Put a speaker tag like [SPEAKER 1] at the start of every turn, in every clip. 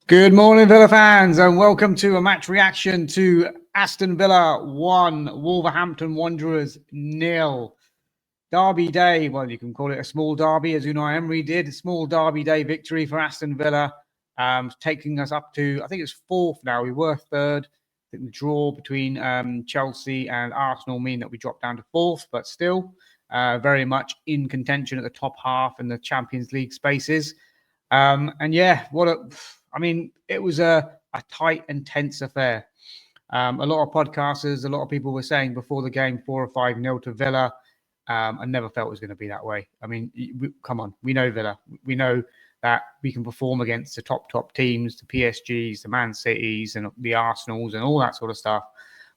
[SPEAKER 1] Good morning, Villa fans, and welcome to a match reaction to Aston Villa 1, Wolverhampton Wanderers 0. Derby day, well, you can call it a small derby, as Unai Emery did. A small derby day victory for Aston Villa, taking us up to, I think it's fourth now. We were third. I think the draw between Chelsea and Arsenal mean that we dropped down to fourth, but still very much in contention at the top half in the Champions League spaces. And yeah, it was a tight and tense affair. A lot of podcasters, a lot of people were saying before the game 4 or 5-0 to Villa. I never felt it was going to be that way. I mean, come on, we know Villa. We know that we can perform against the top teams, the PSGs, the Man Cities, and the Arsenals, and all that sort of stuff.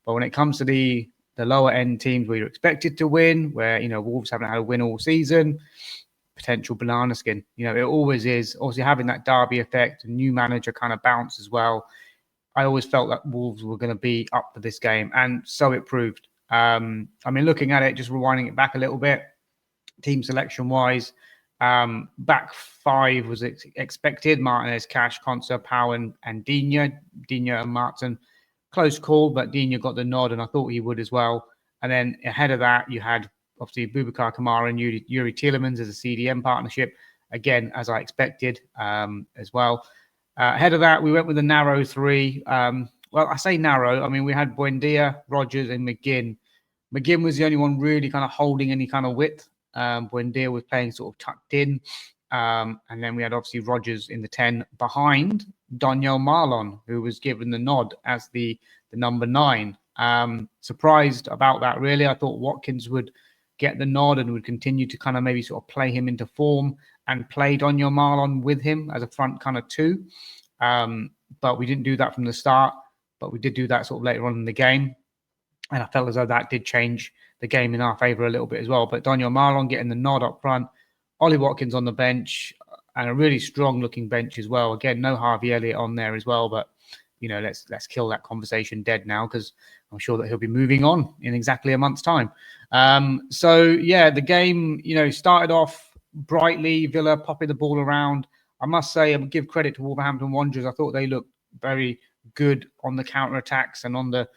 [SPEAKER 1] But when it comes to the lower end teams where you're expected to win, where Wolves haven't had a win all season, potential banana skin. It always is. Obviously, having that derby effect, a new manager kind of bounce as well. I always felt that Wolves were going to be up for this game, and so it proved. Looking at it, just rewinding it back a little bit, team selection-wise, back five was expected. Martinez, Cash, Konsa, Powell, and Digne. Digne and Martin, close call, but Digne got the nod, and I thought he would as well. And then ahead of that, you had obviously Boubacar Kamara and Yuri Tielemans as a CDM partnership, again, as I expected as well. Ahead of that, we went with a narrow three. Well, I say narrow. I mean, we had Buendia, Rogers, and McGinn. McGinn was the only one really kind of holding any kind of width. Buendia was playing sort of tucked in. And then we had obviously Rogers in the 10 behind Daniel Marlon, who was given the nod as the number 9. Surprised about that, really. I thought Watkins would get the nod and would continue to kind of maybe sort of play him into form and play Daniel Marlon with him as a front kind of 2. But we didn't do that from the start, but we did do that sort of later on in the game. And I felt as though that did change the game in our favour a little bit as well. But Daniel Marlon getting the nod up front, Ollie Watkins on the bench, and a really strong looking bench as well. Again, no Harvey Elliott on there as well, but let's kill that conversation dead now, because I'm sure that he'll be moving on in exactly a month's time. The game, started off brightly, Villa popping the ball around. I must say, I would give credit to Wolverhampton Wanderers. I thought they looked very good on the counter-attacks and on the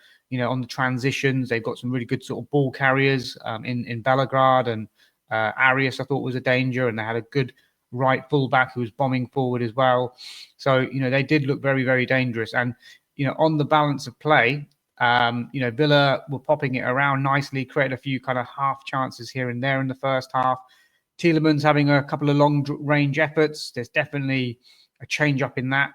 [SPEAKER 1] transitions. They've got some really good sort of ball carriers in Bellegarde, and Arias I thought was a danger, and they had a good right fullback who was bombing forward as well. So, they did look very, very dangerous. And, on the balance of play, Villa were popping it around nicely, created a few kind of half chances here and there in the first half. Tielemans having a couple of long range efforts. There's definitely a change up in that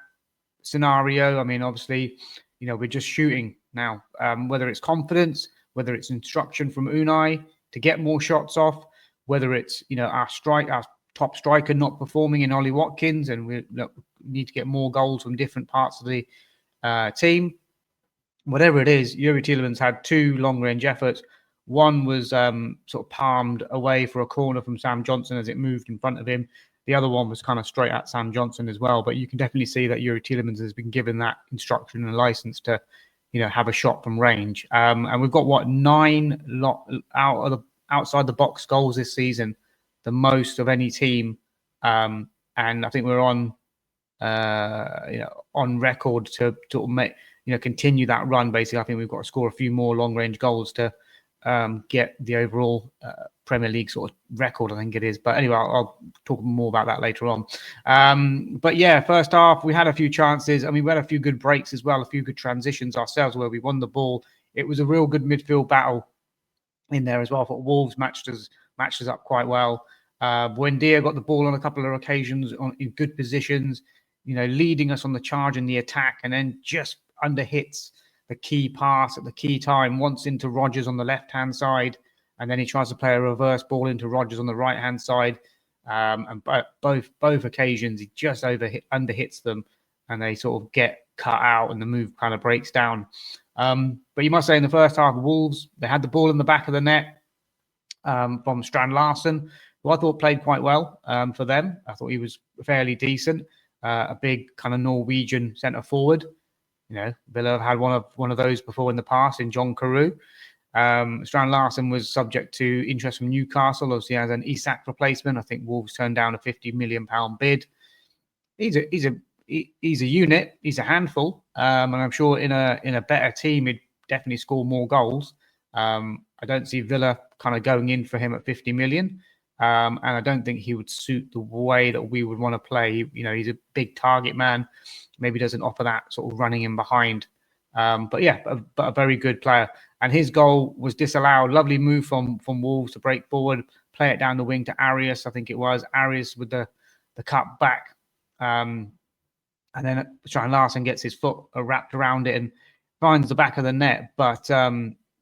[SPEAKER 1] scenario. I mean, obviously, we're just shooting now, whether it's confidence, whether it's instruction from Unai to get more shots off, whether it's, our top striker not performing in Ollie Watkins, and we need to get more goals from different parts of the team. Whatever it is, Yuri Tielemans had 2 long-range efforts. One was sort of palmed away for a corner from Sam Johnson as it moved in front of him. The other one was kind of straight at Sam Johnson as well. But you can definitely see that Yuri Tielemans has been given that instruction and license to, have a shot from range. And we've got 9 outside the box goals this season, the most of any team. And I think we're on record to make, continue that run. Basically, I think we've got to score a few more long range goals to get the overall Premier League sort of record, I think it is. But anyway, I'll talk more about that later on. But yeah, first half, we had a few chances. I mean, we had a few good breaks as well, a few good transitions ourselves where we won the ball. It was a real good midfield battle in there as well. I thought Wolves matched us up quite well. Buendia got the ball on a couple of occasions in good positions, leading us on the charge in the attack, and then just underhits the key pass at the key time, once into Rogers on the left-hand side, and then he tries to play a reverse ball into Rogers on the right-hand side. And both occasions, he just underhits them, and they sort of get cut out, and the move kind of breaks down. But you must say, in the first half, Wolves, they had the ball in the back of the net from Strand Larsen, who I thought played quite well for them. I thought he was fairly decent, a big kind of Norwegian centre forward. Villa have had one of those before in the past in John Carew. Strand Larsen was subject to interest from Newcastle, obviously as an Isak replacement. I think Wolves turned down a £50 million bid. He's a he's a unit. He's a handful, and I'm sure in a better team, he'd definitely score more goals. I don't see Villa kind of going in for him at 50 million. And I don't think he would suit the way that we would want to play. He's a big target man. Maybe doesn't offer that sort of running in behind. But a very good player. And his goal was disallowed. Lovely move from Wolves to break forward, play it down the wing to Arias. I think it was Arias with the cut back. And then Strand Larsen gets his foot wrapped around it and finds the back of the net. But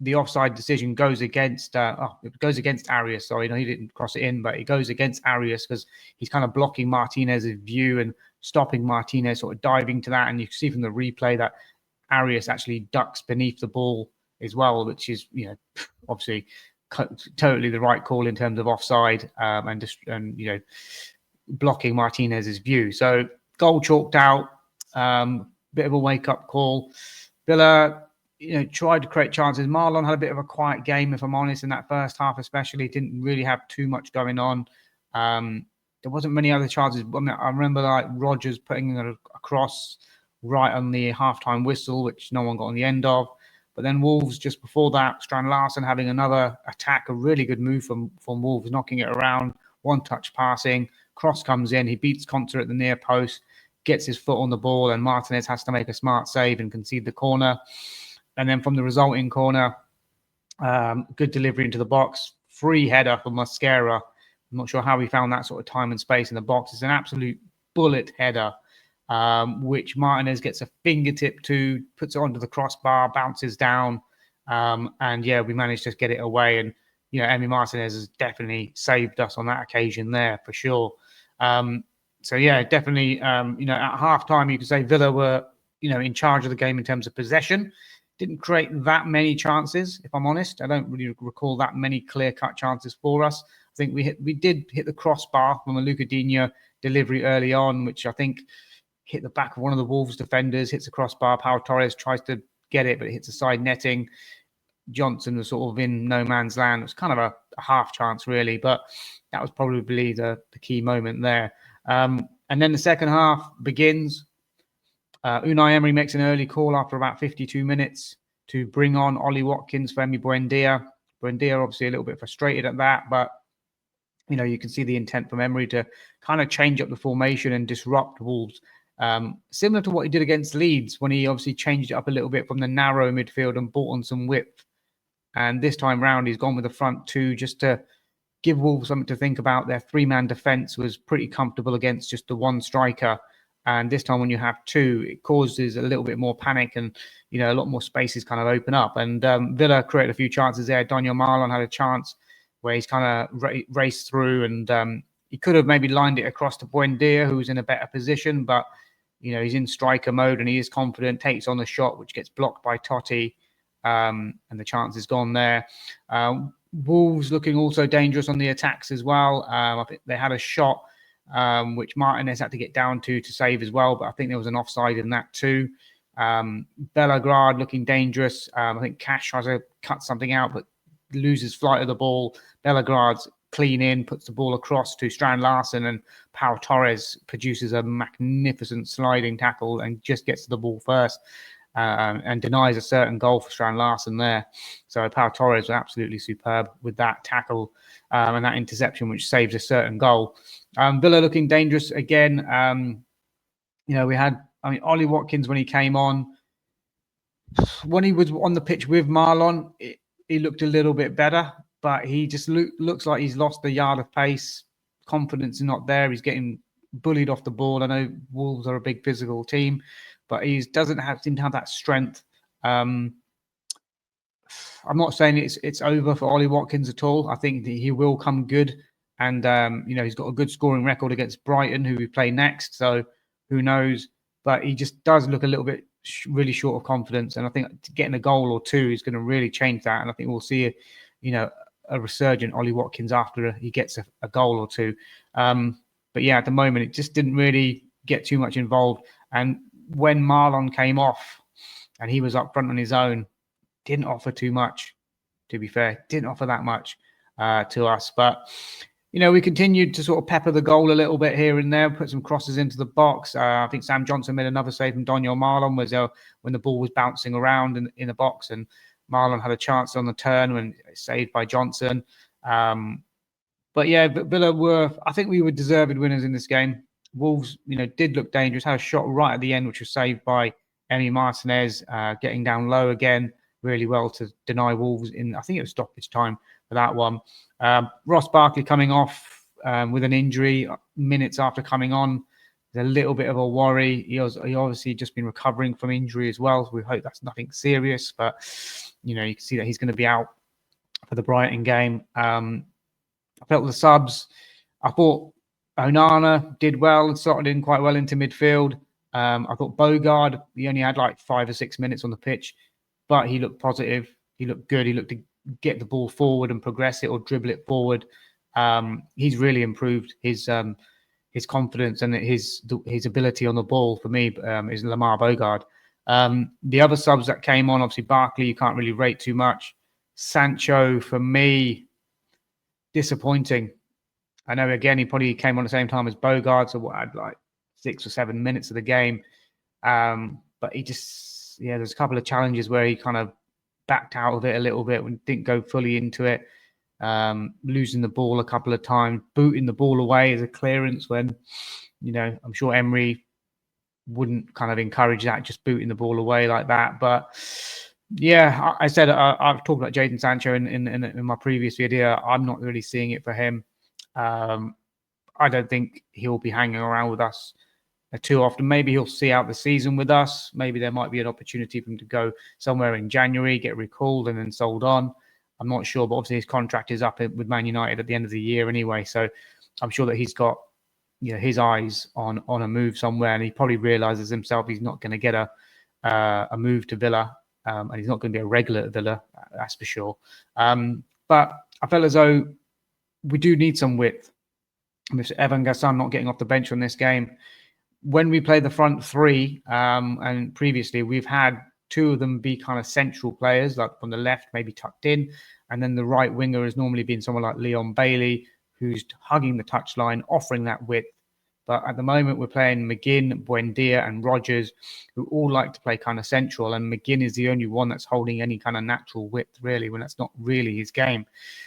[SPEAKER 1] the offside decision goes against Arias. Sorry, no, he didn't cross it in, but it goes against Arias because he's kind of blocking Martinez's view and stopping Martinez sort of diving to that. And you can see from the replay that Arias actually ducks beneath the ball as well, which is obviously totally the right call in terms of offside and blocking Martinez's view. So goal chalked out. Bit of a wake up call. Villa tried to create chances. Marlon had a bit of a quiet game, if I'm honest, in that first half especially. Didn't really have too much going on. There wasn't many other chances. I remember like Rodgers putting a cross right on the halftime whistle, which no one got on the end of. But then Wolves, just before that, Strand Larsen having another attack, a really good move from Wolves, knocking it around, one-touch passing, cross comes in, he beats Conter at the near post, gets his foot on the ball, and Martinez has to make a smart save and concede the corner. And then from the resulting corner, good delivery into the box, free header from Mosquera. I'm not sure how he found that sort of time and space in the box. It's an absolute bullet header, which Martinez gets a fingertip to, puts it onto the crossbar, bounces down. We managed to get it away. And, Emi Martinez has definitely saved us on that occasion there for sure. Definitely, at halftime, you could say Villa were, in charge of the game in terms of possession. Didn't create that many chances, if I'm honest. I don't really recall that many clear-cut chances for us. I think we did hit the crossbar from a Luca Digne delivery early on, which I think hit the back of one of the Wolves defenders, hits the crossbar. Pau Torres tries to get it, but it hits the side netting. Johnson was sort of in no man's land. It was kind of a half chance, really, but that was probably the key moment there. And then the second half begins. Unai Emery makes an early call after about 52 minutes to bring on Ollie Watkins for Emi Buendia. Buendia obviously a little bit frustrated at that, but you can see the intent from Emery to kind of change up the formation and disrupt Wolves. Similar to what he did against Leeds when he obviously changed it up a little bit from the narrow midfield and brought on some width. And this time round, he's gone with the front two just to give Wolves something to think about. Their three-man defence was pretty comfortable against just the one striker. And this time when you have two, it causes a little bit more panic and, a lot more spaces kind of open up. And Villa created a few chances there. Daniel Marlon had a chance where he's kind of raced through and he could have maybe lined it across to Buendia, who's in a better position. But, he's in striker mode and he is confident, takes on the shot, which gets blocked by Totti. And the chance is gone there. Wolves looking also dangerous on the attacks as well. I think they had a shot which Martinez had to get down to save as well, but I think there was an offside in that too. Bellegrade looking dangerous. I think Cash tries to cut something out, but loses flight of the ball. Bellegrade's clean in, puts the ball across to Strand Larsen, and Pau Torres produces a magnificent sliding tackle and just gets to the ball first. And denies a certain goal for Strand Larsen there. So Pau Torres was absolutely superb with that tackle and that interception, which saves a certain goal. Villa looking dangerous again. We had, Ollie Watkins when he came on. When he was on the pitch with Marlon, he looked a little bit better, but he just looks like he's lost a yard of pace. Confidence is not there. He's getting bullied off the ball. I know Wolves are a big physical team, but he doesn't seem to have that strength. I'm not saying it's over for Ollie Watkins at all. I think that he will come good, and he's got a good scoring record against Brighton, who we play next. So who knows? But he just does look a little bit really short of confidence, and I think getting a goal or two is going to really change that. And I think we'll see a resurgent Ollie Watkins after he gets a goal or two. But yeah, at the moment it just didn't really get too much involved. And when Marlon came off and he was up front on his own, didn't offer too much, to be fair. Didn't offer that much to us. But, we continued to sort of pepper the goal a little bit here and there, put some crosses into the box. I think Sam Johnson made another save from Daniel Marlon when the ball was bouncing around in the box, and Marlon had a chance on the turn when saved by Johnson. But yeah, Villa I think we were deserved winners in this game. Wolves, did look dangerous. Had a shot right at the end, which was saved by Emi Martinez, getting down low again really well to deny Wolves I think it was stoppage time for that one. Ross Barkley coming off with an injury minutes after coming on. There's a little bit of a worry. He obviously just been recovering from injury as well. So we hope that's nothing serious, but you can see that he's going to be out for the Brighton game. I felt the subs. I thought Onana did well and slotted in quite well into midfield. I thought Bogard, he only had like 5 or 6 minutes on the pitch, but he looked positive. He looked good. He looked to get the ball forward and progress it or dribble it forward. He's really improved his confidence and his ability on the ball. For me, is Lamar Bogard. The other subs that came on, obviously Barkley, you can't really rate too much. Sancho, for me, disappointing. I know, again, he probably came on the same time as Bogard, so had like 6 or 7 minutes of the game. But he just, there's a couple of challenges where he kind of backed out of it a little bit and didn't go fully into it. Losing the ball a couple of times, booting the ball away as a clearance when, I'm sure Emery wouldn't kind of encourage that, just booting the ball away like that. But yeah, I said I've talked about Jadon Sancho in my previous video. I'm not really seeing it for him. I don't think he'll be hanging around with us too often. Maybe he'll see out the season with us. Maybe there might be an opportunity for him to go somewhere in January, get recalled, and then sold on. I'm not sure, but obviously his contract is up with Man United at the end of the year anyway. So I'm sure that he's got his eyes on a move somewhere, and he probably realizes himself he's not going to get a move to Villa, and he's not going to be a regular at Villa, that's for sure. But I felt as though we do need some width. With Evan Gasson not getting off the bench on this game, when we play the front three, and previously we've had 2 of them be kind of central players, like on the left, maybe tucked in, and then the right winger has normally been someone like Leon Bailey, who's hugging the touchline, offering that width. But at the moment, we're playing McGinn, Buendia, and Rodgers, who all like to play kind of central, and McGinn is the only one that's holding any kind of natural width, really, when that's not really his game.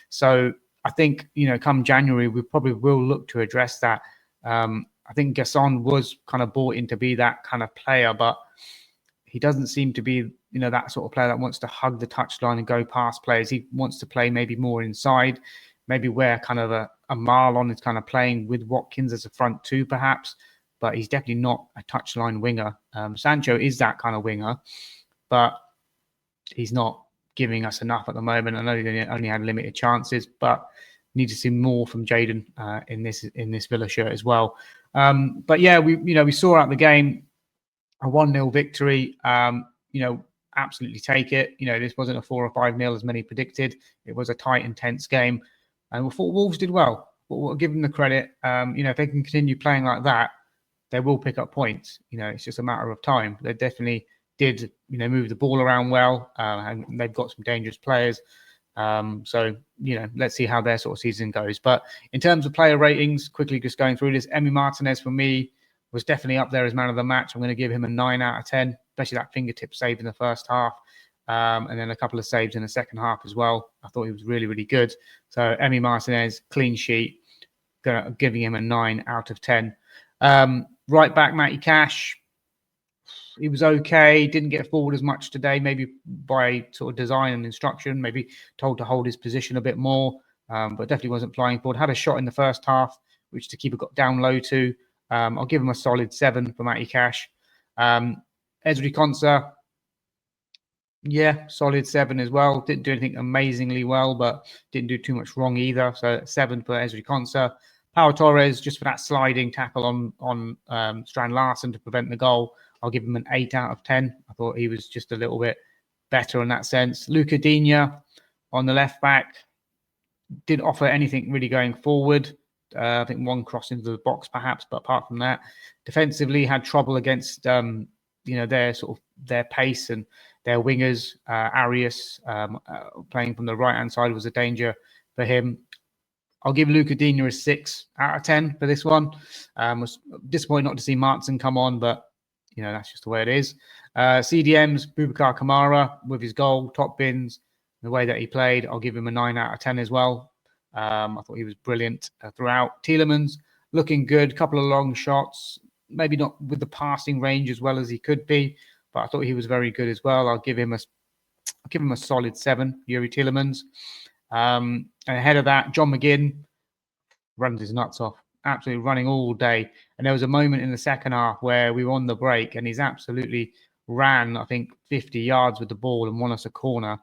[SPEAKER 1] So I think, come January, we probably will look to address that. I think Gasson was kind of brought in to be that kind of player, but he doesn't seem to be, that sort of player that wants to hug the touchline and go past players. He wants to play maybe more inside, maybe where kind of a Marlon is kind of playing with Watkins as a front 2, perhaps, but he's definitely not a touchline winger. Sancho is that kind of winger, but he's not giving us enough at the moment. I know he only had limited chances, but need to see more from Jadon in this Villa shirt as well. But yeah, we saw out the game a 1-0 victory. Absolutely take it. This wasn't a 4 or 5-0 as many predicted. It was a tight, intense game, and we thought Wolves did well. But we'll give them the credit. If they can continue playing like that, they will pick up points. It's just a matter of time. They definitely did, move the ball around well, and they've got some dangerous players. So, let's see how their sort of season goes. But in terms of player ratings, quickly just going through this, Emi Martinez for me was definitely up there as man of the match. I'm going to give him a 9 out of 10, especially that fingertip save in the first half. And then a couple of saves in the second half as well. I thought he was really, really good. So Emi Martinez, clean sheet, giving him a 9 out of 10. Right back, Matty Cash. He was okay. Didn't get forward as much today, maybe by sort of design and instruction, maybe told to hold his position a bit more, but definitely wasn't flying forward. Had a shot in the first half, which the keeper got down low to. I'll give him a solid 7 for Matty Cash. Ezri Konsa, solid 7 as well. Didn't do anything amazingly well, but didn't do too much wrong either. So 7 for Ezri Konsa. Pau Torres, just for that sliding tackle on Strand Larsen to prevent the goal, I'll give him an 8 out of 10. I thought he was just a little bit better in that sense. Luca Digne on the left back didn't offer anything really going forward. I think one cross into the box perhaps, but apart from that, defensively had trouble against their pace and their wingers. Arias playing from the right hand side was a danger for him. I'll give Luca Dina a 6 out of 10 for this one. Was disappointed not to see Martin come on, but that's just the way it is. CDM's Boubacar Kamara with his goal, top bins, the way that he played, I'll give him a 9 out of 10 as well. I thought he was brilliant throughout. Tielemans looking good, couple of long shots, maybe not with the passing range as well as he could be, but I thought he was very good as well. I'll give him a solid 7, Yuri Tielemans. And ahead of that, John McGinn runs his nuts off, absolutely running all day. And there was a moment in the second half where we were on the break and he's absolutely ran, I think, 50 yards with the ball and won us a corner,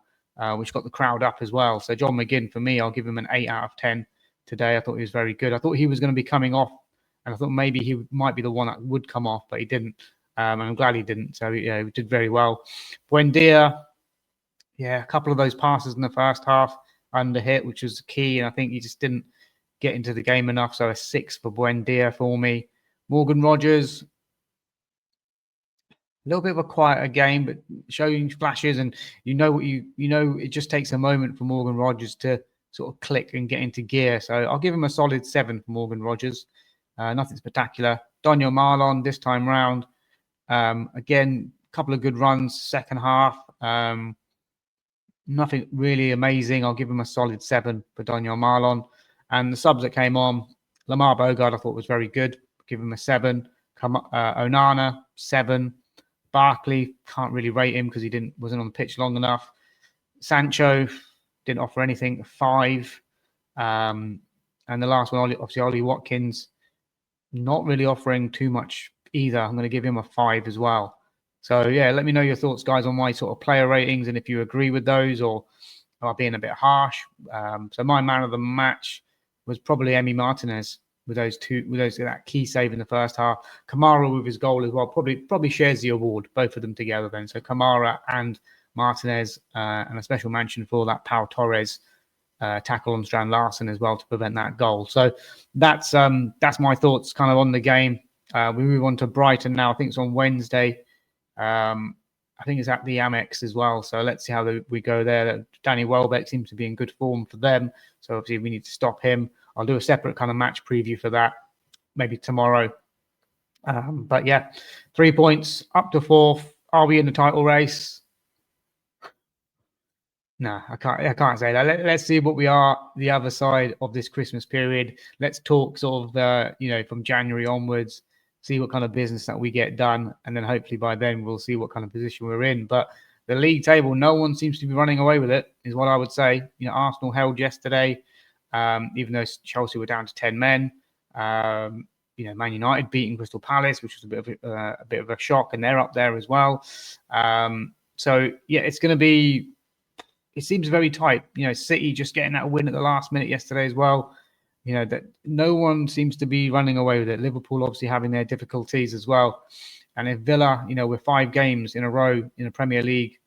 [SPEAKER 1] which got the crowd up as well. So John McGinn, for me, I'll give him an 8 out of 10 today. I thought he was very good. I thought he was going to be coming off, and I thought maybe he might be the one that would come off, but he didn't. And I'm glad he didn't. So, he did very well. Buendia, a couple of those passes in the first half under hit, which was key. And I think he just didn't get into the game enough. So a 6 for Buendia for me. Morgan Rogers, a little bit of a quieter game, but showing flashes, and it just takes a moment for Morgan Rogers to sort of click and get into gear. So I'll give him a solid 7 for Morgan Rogers. Nothing spectacular. Daniel Marlon this time round. Again, a couple of good runs, second half. Nothing really amazing. I'll give him a solid 7 for Daniel Marlon. And the subs that came on, Lamar Bogard, I thought was very good. Give him a 7. Onana, 7. Barkley, can't really rate him because he wasn't on the pitch long enough. Sancho didn't offer anything, 5. And the last one, obviously, Ollie Watkins, not really offering too much either. I'm going to give him a 5 as well. So, let me know your thoughts, guys, on my sort of player ratings and if you agree with those or am I being a bit harsh. So my man of the match was probably Emi Martinez with that key save in the first half. Kamara with his goal as well probably shares the award, both of them together then. So Kamara and Martinez, and a special mention for that Pau Torres tackle on Strand Larsen as well to prevent that goal. So that's my thoughts kind of on the game. We move on to Brighton now. I think it's on Wednesday. I think it's at the Amex as well. So let's see how we go there. Danny Welbeck seems to be in good form for them. So obviously we need to stop him. I'll do a separate kind of match preview for that, maybe tomorrow. But 3 points up to 4th. Are we in the title race? No, I can't say that. Let's see what we are the other side of this Christmas period. Let's talk sort of, from January onwards, see what kind of business that we get done. And then hopefully by then we'll see what kind of position we're in. But the league table, no one seems to be running away with it, is what I would say. Arsenal held yesterday, even though Chelsea were down to 10 men. Man United beating Crystal Palace, which was a bit of a shock, and they're up there as well. It's going to be. It seems very tight. City just getting that win at the last minute yesterday as well. That no one seems to be running away with it. Liverpool obviously having their difficulties as well. And if Villa, with 5 games in a row in the Premier League,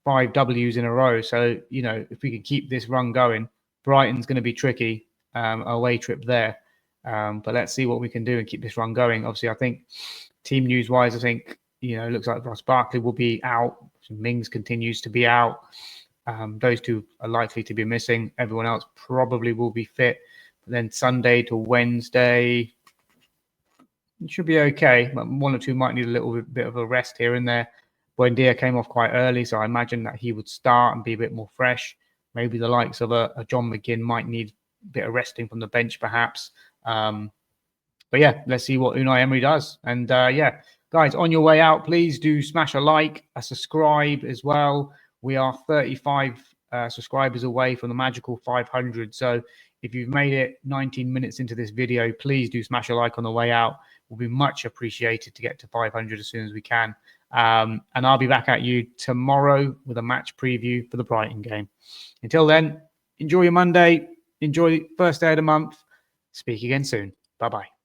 [SPEAKER 1] 5 W's in a row. So, if we can keep this run going, Brighton's going to be tricky, away trip there. But let's see what we can do and keep this run going. Obviously, I think team news-wise, it looks like Ross Barkley will be out. Mings continues to be out. Those 2 are likely to be missing. Everyone else probably will be fit. But then Sunday to Wednesday, it should be okay. But 1 or 2 might need a little bit of a rest here and there. Buendia came off quite early, so I imagine that he would start and be a bit more fresh. Maybe the likes of a John McGinn might need a bit of resting from the bench, perhaps. Let's see what Unai Emery does. And guys, on your way out, please do smash a like, a subscribe as well. We are 35 subscribers away from the magical 500. So if you've made it 19 minutes into this video, please do smash a like on the way out. Will be much appreciated to get to 500 as soon as we can. And I'll be back at you tomorrow with a match preview for the Brighton game. Until then, enjoy your Monday. Enjoy the first day of the month. Speak again soon. Bye-bye.